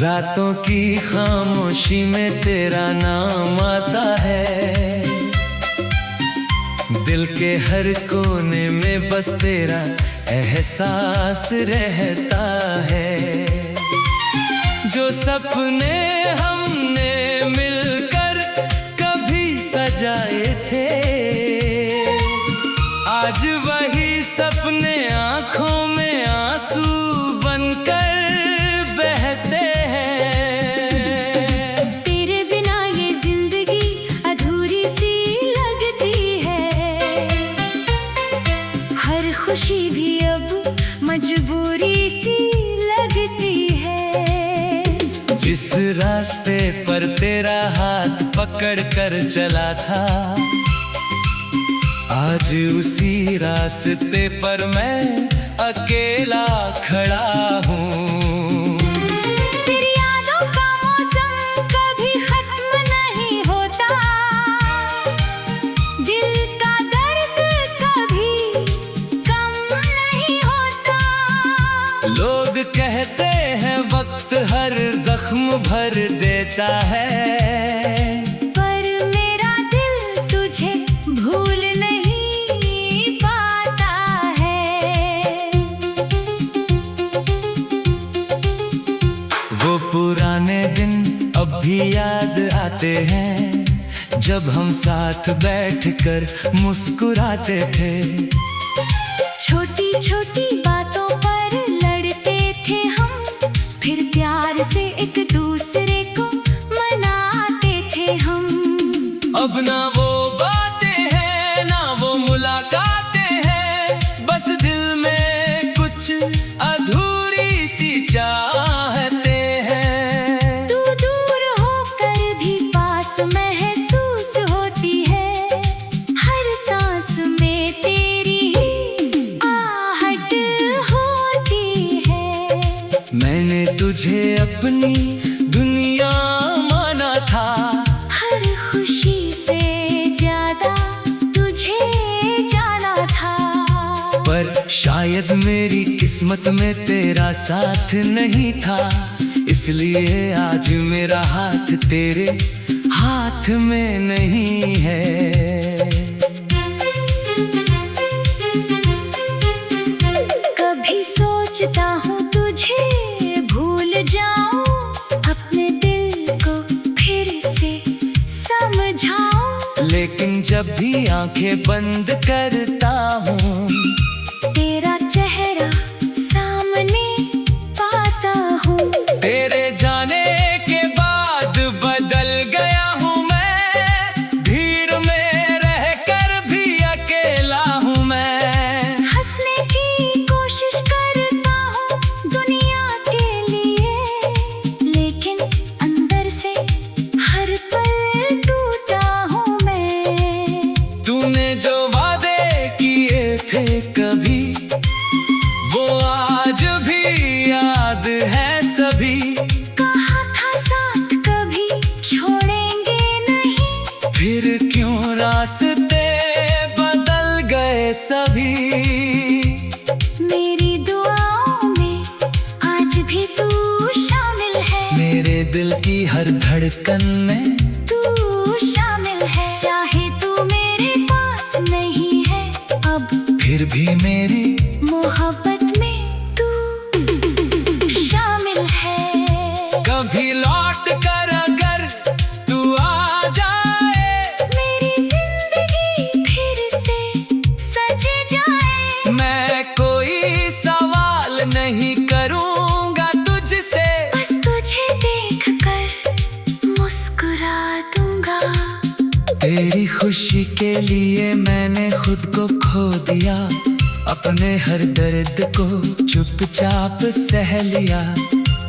रातों की खामोशी में तेरा नाम आता है, दिल के हर कोने में बस तेरा एहसास रहता है। जो सपने हमने मिलकर कभी सजाए थे, आज वही सपने आंखों में आंसू बनकर बहते हैं। तेरे बिना ये जिंदगी अधूरी सी लगती है, हर खुशी भी अब मजबूरी सी लगती है। जिस रास्ते पर तेरा हाथ पकड़ कर चला था, आज उसी रास्ते पर मैं अकेला खड़ा हूँ। तेरी यादों का मौसम कभी खत्म नहीं होता, दिल का दर्द कभी कम नहीं होता। लोग कहते हैं वक्त हर जख्म भर देता है, पुराने दिन अब भी याद आते हैं, जब हम साथ बैठकर मुस्कुराते थे। छोटी छोटी बातों पर लड़ते थे हम, फिर प्यार से एक दूसरे को मनाते थे हम। अब ना वो बातें हैं ना वो मुलाकातें हैं, बस दिल में कुछ अधूरी सी चाहते। मैंने तुझे अपनी दुनिया माना था, हर खुशी से ज्यादा तुझे जाना था। पर शायद मेरी किस्मत में तेरा साथ नहीं था, इसलिए आज मेरा हाथ तेरे हाथ में नहीं है। कभी सोचता हूँ तुझे भूल जाऊं, अपने दिल को फिर से समझाऊं। लेकिन जब भी आंखें बंद करता हूँ, तेरा चेहरा सामने पाता हूँ। तेरे जाने के बाद बदल गया हूँ मैं, भीड़ में रहकर भी अकेला हूँ मैं। हंसने की कोशिश करता हूँ दुनिया के लिए, लेकिन अंदर से हर पल टूटा हूँ मैं। तूने जो वादे किए थे कभी, वो आज भी याद है सभी। कहा था साथ कभी छोड़ेंगे नहीं, फिर क्यों रास्ते बदल गए सभी। मेरी दुआओं में आज भी तू शामिल है, मेरे दिल की हर धड़कन में तू शामिल है। चाहे तू मेरे पास नहीं है अब, फिर भी मेरी मोहब्बत में तू शामिल है। कभी लौट कर अगर तू आ जाए, मेरी जिंदगी फिर से सज जाए। मैं कोई सवाल नहीं करूँगा तुझसे, बस तुझे देखकर मुस्कुरा दूंगा। तेरी खुशी के लिए मैंने खुद को खो दिया, अपने हर दर्द को चुपचाप सह लिया।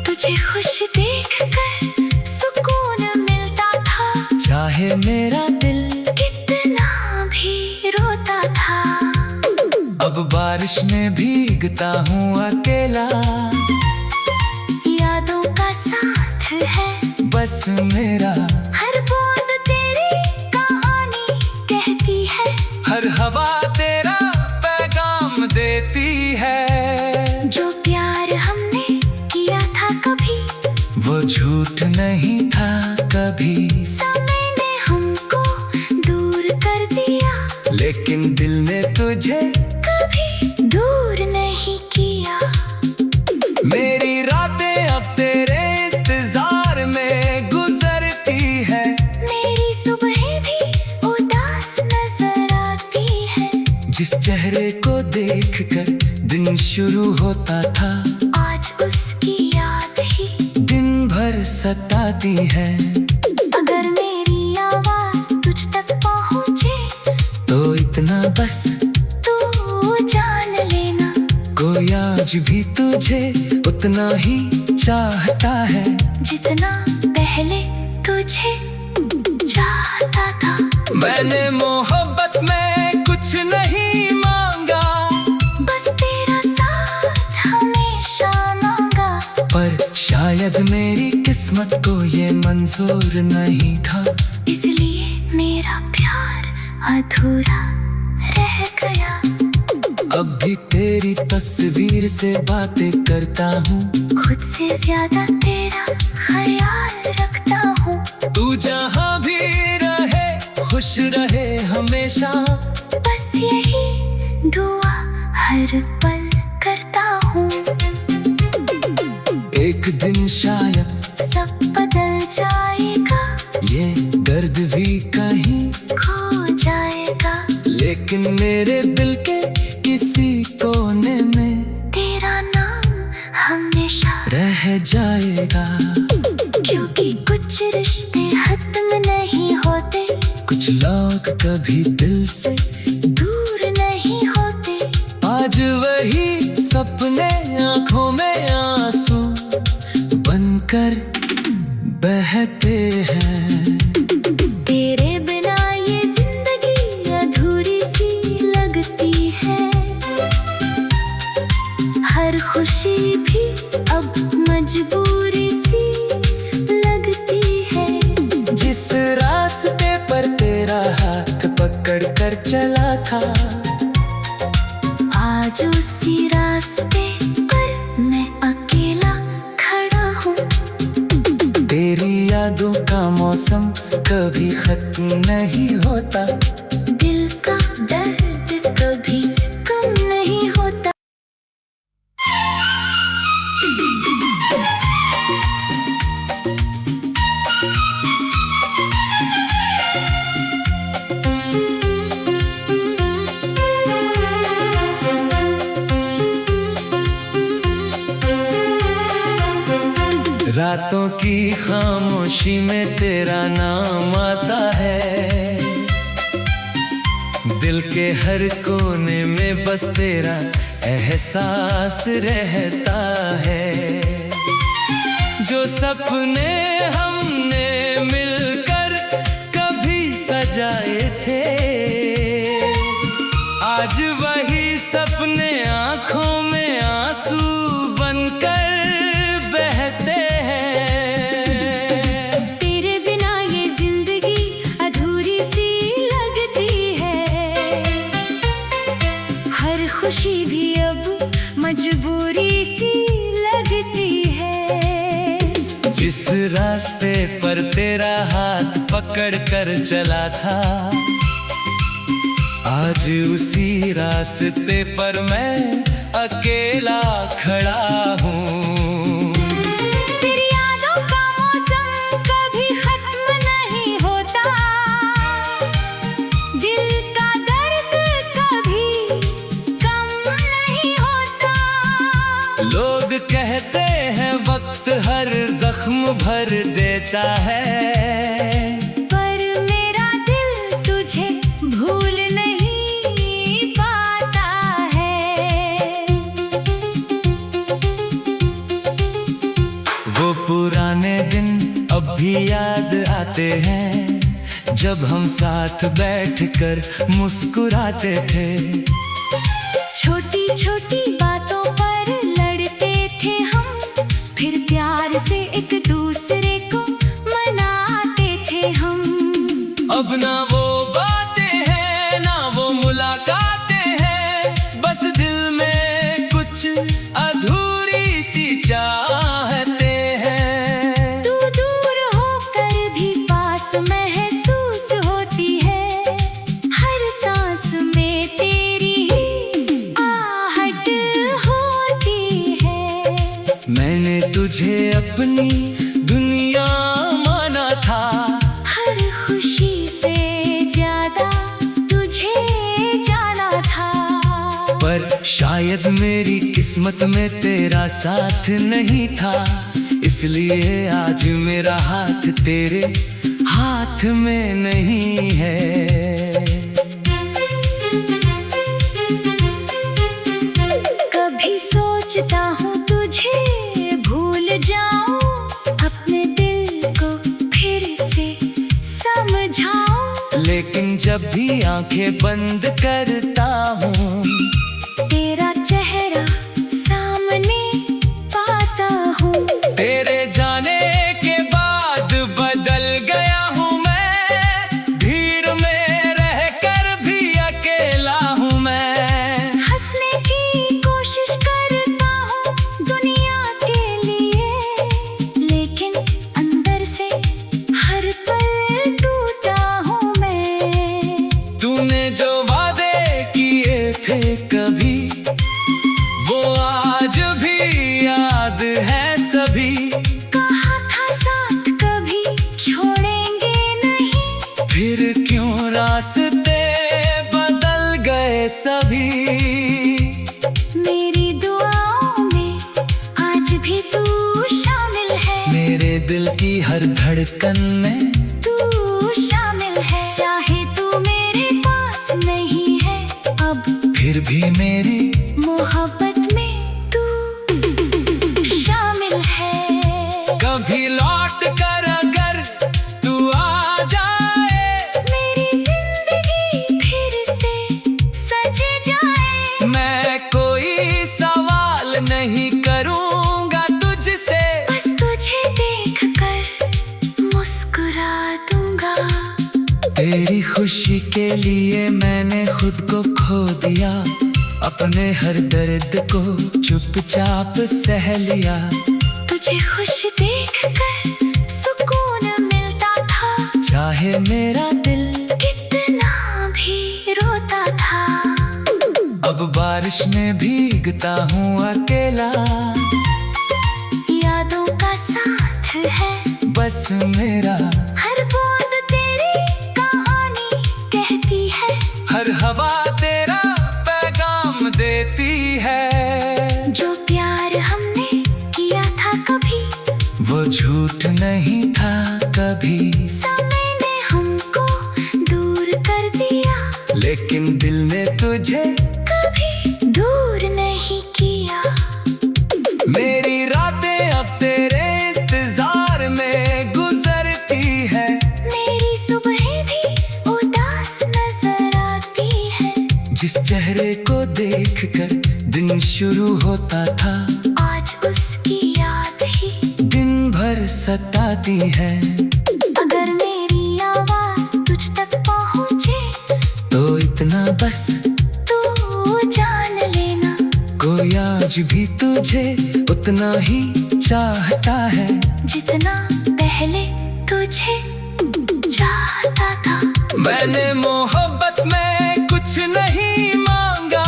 तुझे खुश देखकर सुकून मिलता था, चाहे मेरा दिल कितना भी रोता था। अब बारिश में भीगता हूँ अकेला, यादों का साथ है बस मेरा। हर बूंद तेरी कहानी कहती है, हर हवा तेरा पैगाम देती है। जो प्यार हमने किया था कभी, वो झूठ नहीं था कभी, समय ने हमको दूर कर दिया, लेकिन दिल ने तुझे कभी दूर नहीं किया। मेरी रातें अब तेरे इंतजार में गुजरती है, मेरी सुबह भी उदास नजर आती है। जिस चेहरे को देखकर दिन शुरू होता था, आज उसकी याद ही दिन भर सताती है। अगर मेरी आवाज तुझ तक पहुँचे तो इतना बस तू जान लेना, कोई आज भी तुझे उतना ही चाहता है, जितना पहले तुझे चाहता था। मैंने मोहब्बत में कुछ नहीं मांगा, बस तेरा साथ हमेशा मांगा। पर शायद मेरी किस्मत को ये मंजूर नहीं था, इसलिए मेरा प्यार अधूरा रह गया। अब भी तेरी तस्वीर से बातें करता हूँ, खुद से ज्यादा तेरा ख्याल रखता हूँ। तू जहाँ भी रहे खुश रहे हमेशा, बस यही दुआ हर पल करता हूँ। एक दिन शायद सब बदल जाएगा, ये दर्द भी कहीं खो जाएगा, लेकिन मेरे दिल के किसी कोने में तेरा नाम हमेशा रह जाएगा। क्योंकि कुछ रिश्ते खत्म नहीं होते, कुछ लोग कभी दिल से दूर नहीं होते। आज वही सपने आंखों में आंसू बनकर बहते हैं। तेरे बिना ये जिंदगी अधूरी सी लगती है, हर खुशी भी अब मजबूरी सी लगती है। जिस रास्ते पर तेरा हाथ पकड़ कर चला था, आज उसी रास्ते पर मैं अकेला खड़ा हूँ। तेरी यादों का मौसम कभी खत्म नहीं होता, दिल का दर्द कभी कम नहीं होता। रातों की खामोशी में तेरा नाम आता है, दिल के हर कोने में बस तेरा एहसास रहता है। जो सपने हमने मिलकर कभी सजाए थे, आज वही सपने आंखों में आंसू बनकर बहते हैं। तेरे बिना ये जिंदगी अधूरी सी लगती है, हर खुशी भी अब मजबूरी सी लगती है। जिस रास्ते पर तेरा हाथ पकड़ कर चला था, आज उसी रास्ते पर मैं अकेला खड़ा हूँ। तेरी यादों का मौसम कभी खत्म नहीं होता, दिल का दर्द कभी कम नहीं होता। लोग कहते हैं वक्त हर जख्म भर देता है, पर मेरा दिल तुझे भूल नहीं पाता है। वो पुराने दिन अब भी याद आते हैं, जब हम साथ बैठकर मुस्कुराते थे। छोटी छोटी बातों पर लड़ते थे हम, फिर प्यार से एक दूसरे को मनाते थे हम। अब ना वो बातें हैं ना वो मुलाकातें हैं, बस दिल में कुछ अधूरी सी चाहते हैं। तू तुझे अपनी दुनिया माना था। हर खुशी से ज्यादा तुझे जाना था। पर शायद मेरी किस्मत में तेरा साथ नहीं था, इसलिए आज मेरा हाथ तेरे हाथ में नहीं है। कभी सोचता हूँ तुझे भूल जाऊं, अपने दिल को फिर से समझाऊं। लेकिन जब भी आंखें बंद करता हूँ, तेरा चेहरा सामने पाता हूँ। तेरे जाने के बाद बदल गया हूँ मैं, भीड़ में रहकर भी अकेला हूँ मैं। हंसने की कोशिश करता हूँ दुनिया के लिए, लेकिन अंदर से हर पल टूटा हूँ मैं। तूने जो वादे किए थे कभी, वो आज भी याद है सभी। कहा था साथ कभी छोड़ेंगे नहीं, फिर क्यों रास्ते बदल गए सभी। मेरी दुआओं में आज भी तू शामिल है। मेरे दिल की हर धड़कन में तू शामिल है। चाहे तू मेरे पास नहीं है अब, फिर भी मेरी मोहब्बत में तू शामिल है। कभी लौट कर अगर तू आ जाए, मेरी जिंदगी फिर से सज जाए। मैं कोई सवाल नहीं करूँगा तुझसे, बस तुझे देखकर मुस्कुरा दूंगा। तेरी खुशी के लिए मैंने खुद को खो दिया, अपने हर दर्द को चुपचाप सह लिया। तुझे खुश देखकर सुकून मिलता था, चाहे मेरा दिल कितना भी रोता था। अब बारिश में भीगता हूँ अकेला, यादों का साथ है बस मेरा। हर बूंद तेरी कहानी कहती है, हर हवा तेरा पैगाम देती है। जो प्यार हमने किया था कभी, वो झूठ नहीं था कभी। समय ने हमको दूर कर दिया, लेकिन दिल ने तुझे कभी दूर नहीं किया। मेरी रातें अब तेरे इंतजार में गुजरती है। मेरी सुबह भी उदास नजर आती है। जिस चेहरे को देखकर दिन शुरू होता था, आज उसकी याद ही दिन भर सताती है। अगर मेरी आवाज तुझ तक पहुँचे, तो इतना बस तू जान लेना, कोई आज भी तुझे उतना ही चाहता है, जितना पहले तुझे चाहता था। मैंने मोहब्बत में कुछ नहीं मांगा,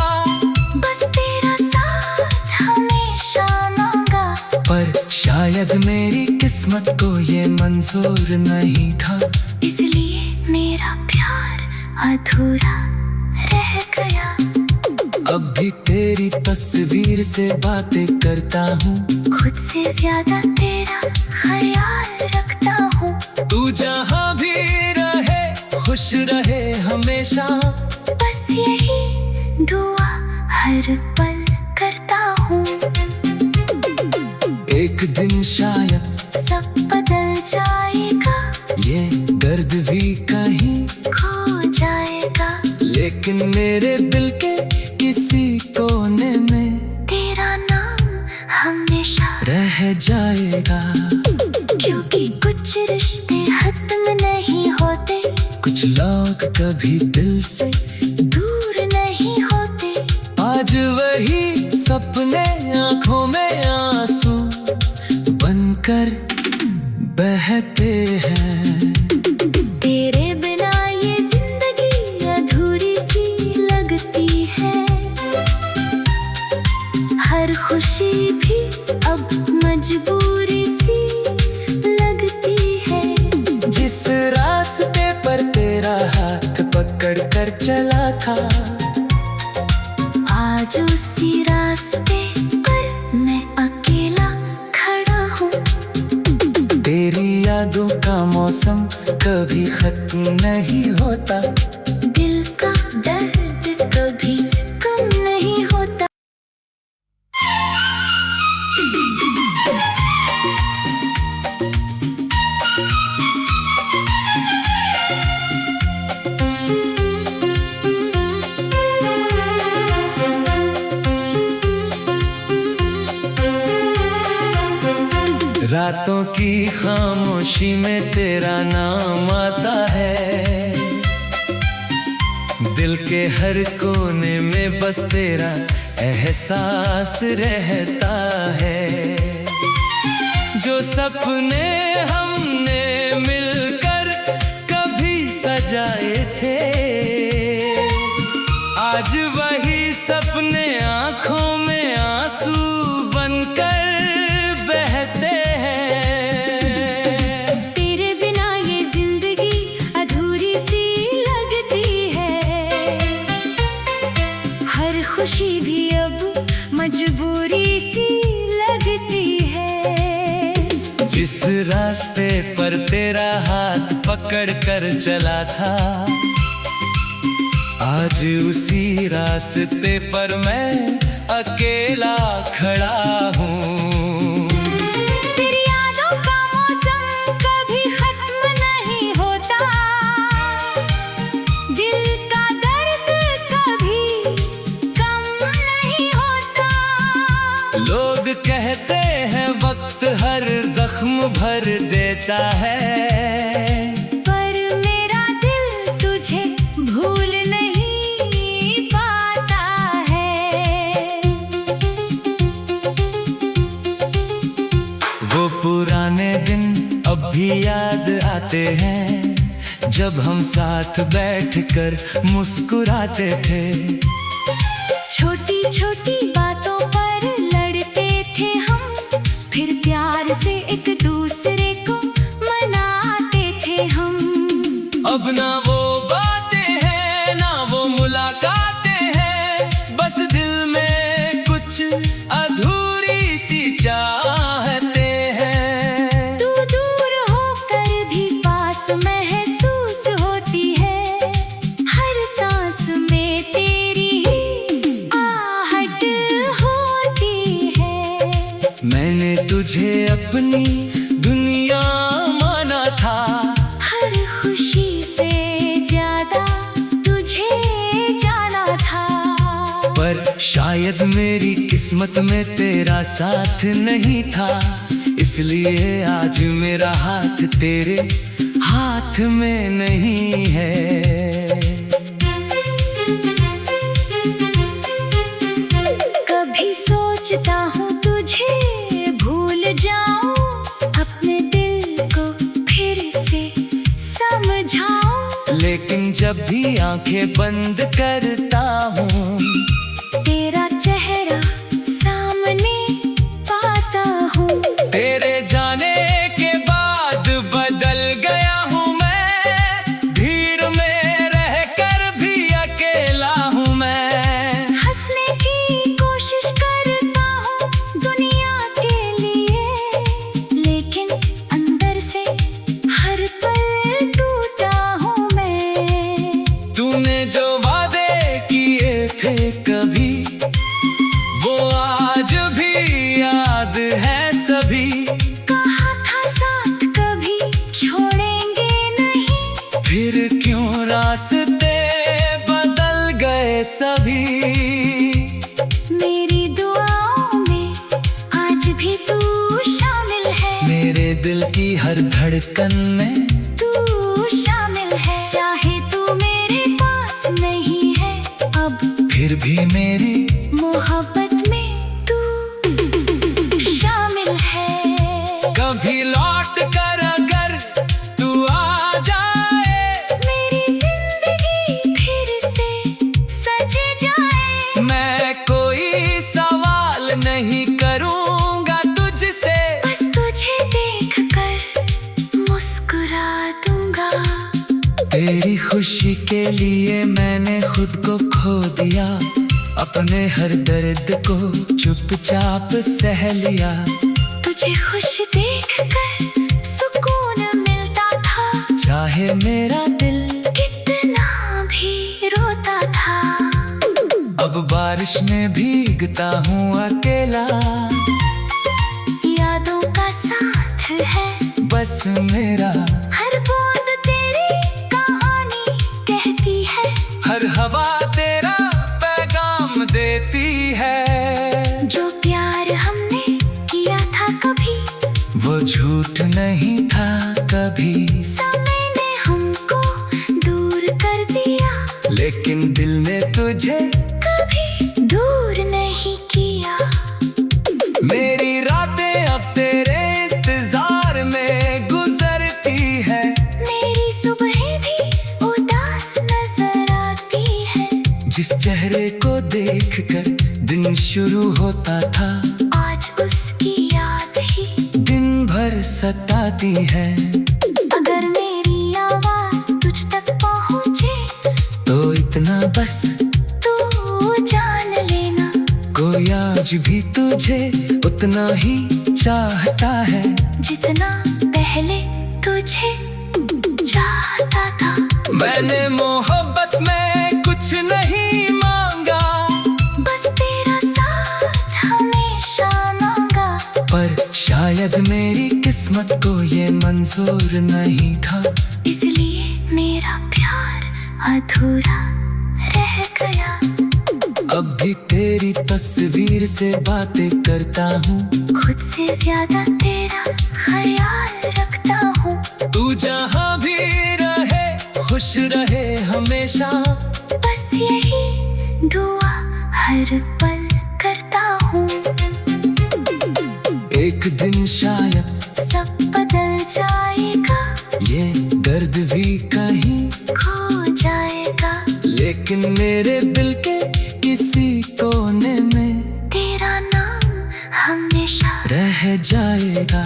बस तेरा साथ हमेशा मांगा। पर शायद मेरी किस्मत को ये मंजूर नहीं था, इसलिए मेरा प्यार अधूरा रह गया। अब भी तेरी तस्वीर से बातें करता हूँ, खुद से ज्यादा तेरा ख्याल रखता हूँ। तू जहाँ भी रहे खुश रहे हमेशा, बस यही दुआ हर पल करता हूँ। एक दिन शायद सब बदल जाएगा, ये दर्द भी कहीं खो जाएगा। लेकिन मेरे दिल के किसी कोने में तेरा नाम हमेशा रह जाएगा। क्योंकि कुछ रिश्ते खत्म नहीं होते, कुछ लोग कभी दिल से दूर नहीं होते। आज वही सपने आंखों में आंसू बनकर बहते हैं। तेरे बिना ये जिंदगी अधूरी सी लगती है। हर खुशी भी अब मजबूरी सी लगती है। जिस रास्ते पर तेरा हाथ पकड़ कर चला था, आज उसी रास्ते पर मैं अकेला खड़ा हूँ। तेरी यादों का मौसम कभी खत्म नहीं होता, दिल का दर्द कभी कम नहीं होता। रातों की खामोशी में तेरा नाम आता है, दिल के हर कोने में बस तेरा एहसास रहता है। जो सपने हमने मिलकर कभी सजाए थे, आज वही सपने आंखों में आंसू बनकर बहते हैं। तेरे बिना ये जिंदगी अधूरी सी लगती है, हर खुशी भी अब मजबूरी सी लगती है। जिस रास्ते पर तेरा हाथ पकड़ कर चला था, आज उसी रास्ते पर मैं अकेला खड़ा हूँ। तेरी यादों का मौसम कभी खत्म नहीं होता, दिल का दर्द कभी कम नहीं होता। लोग कहते हैं वक्त हर जख्म भर देता है, पर मेरा दिल तुझे भूल नहीं पाता है। वो पुराने दिन अब भी याद आते हैं, जब हम साथ बैठकर मुस्कुराते थे। छोटी छोटी बातों पर लड़ते थे हम, फिर प्यार से एक दूसरे को मनाते थे हम। अब ना वो बातें हैं ना वो मुलाकातें हैं, बस दिल में कुछ अधूरी सी चाहते हैं। तू दूर होकर भी पास महसूस होती है, हर सांस में तेरी ही आहट होती है। मैंने तुझे अपनी दुनिया माना था, हर खुशी से ज्यादा तुझे जाना था। पर शायद मेरी किस्मत में तेरा साथ नहीं था, इसलिए आज मेरा हाथ तेरे हाथ में नहीं है। कभी सोचता हूँ तुझे भूल जाऊं, अपने दिल को फिर से समझाऊं। लेकिन जब भी आंखें बंद करता हूँ, तेरा चेहरा सामने पाता हूँ। तेरे जाने के बाद बदल गया हूँ मैं, भीड़ में रहकर भी अकेला हूँ मैं। हंसने की कोशिश करता हूँ दुनिया के लिए, लेकिन अंदर से हर पल टूटा हूँ मैं। तूने जो वादे किए थे कभी, वो आज भी याद है सभी। कहा था साथ कभी छोड़ेंगे नहीं, फिर क्यों रास्ते बदल गए सभी। मेरी दुआओं में आज भी तू शामिल है, मेरे दिल की हर धड़कन में तू शामिल है। चाहे तू मेरे पास नहीं है अब, फिर भी मेरी मोहब्बत में तू शामिल है। कभी लौट कर अगर तू आ जाए, मेरी जिंदगी फिर से सज जाए। मैं कोई सवाल नहीं करूँगा तुझसे, के लिए मैंने खुद को खो दिया, अपने हर दर्द को चुपचाप सह लिया। तुझे खुश देखकर सुकून मिलता था, चाहे मेरा दिल कितना भी रोता था। अब बारिश में भीगता हूँ अकेला, यादों का साथ है बस मेरा। हर बूंद तेरी कहानी कहती है, हर हवा तेरा पैगाम देती है। जो प्यार हमने किया था कभी, वो झूठ नहीं था कभी। समय ने हमको दूर कर दिया, लेकिन दिल ने तुझे कभी दूर नहीं किया। मेरी रातें अब तेरे इंतजार में गुजरती है, मेरी सुबहें भी उदास नजर आती है। जिस चेहरे को देखकर दिन शुरू होता था, आज उसकी याद ही दिन भर सताती है। अगर मेरी आवाज तुझ तक पहुँचे, तो इतना बस तू जान लेना, कोई आज भी तुझे उतना ही चाहता है, जितना पहले तुझे चाहता था। मैंने मोहब्बत में कुछ नहीं मांगा, बस तेरा साथ हमेशा मांगा। पर शायद मेरी किस्मत को ये मंजूर नहीं था, इसलिए मेरा प्यार अधूरा रह गया। अब भी तेरी तस्वीर से बातें करता हूँ, खुद से ज्यादा तेरा ख्याल रखता हूँ। तू जहाँ भी रहे खुश रहे हमेशा, बस यही दुआ हर पल करता हूँ। एक दिन शायद सब बदल जाएगा, ये दर्द भी कहीं खो जाएगा, लेकिन मेरे दिल के किसी कोने में तेरा नाम हमेशा रह जाएगा।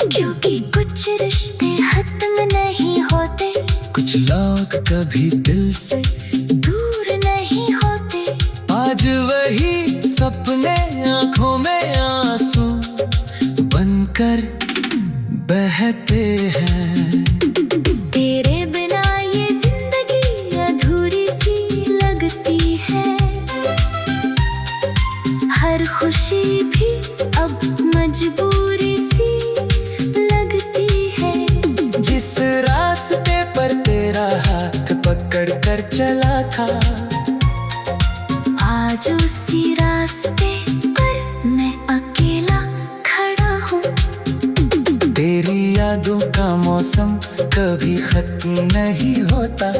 क्योंकि कुछ रिश्ते खत्म नहीं होते, कुछ लोग कभी दिल से दूर नहीं होते। आज वही सपने आंखों में आंसू बनकर बहते हैं। तेरे बिना ये जिंदगी अधूरी सी लगती है, हर खुशी भी अब मजबूरी सी लगती है। जिस रास्ते पर तेरा हाथ पकड़ कर चला था, आज उसी रास्ते पर मैं अकेला खड़ा हूँ। तेरी यादों का मौसम कभी खत्म नहीं होता,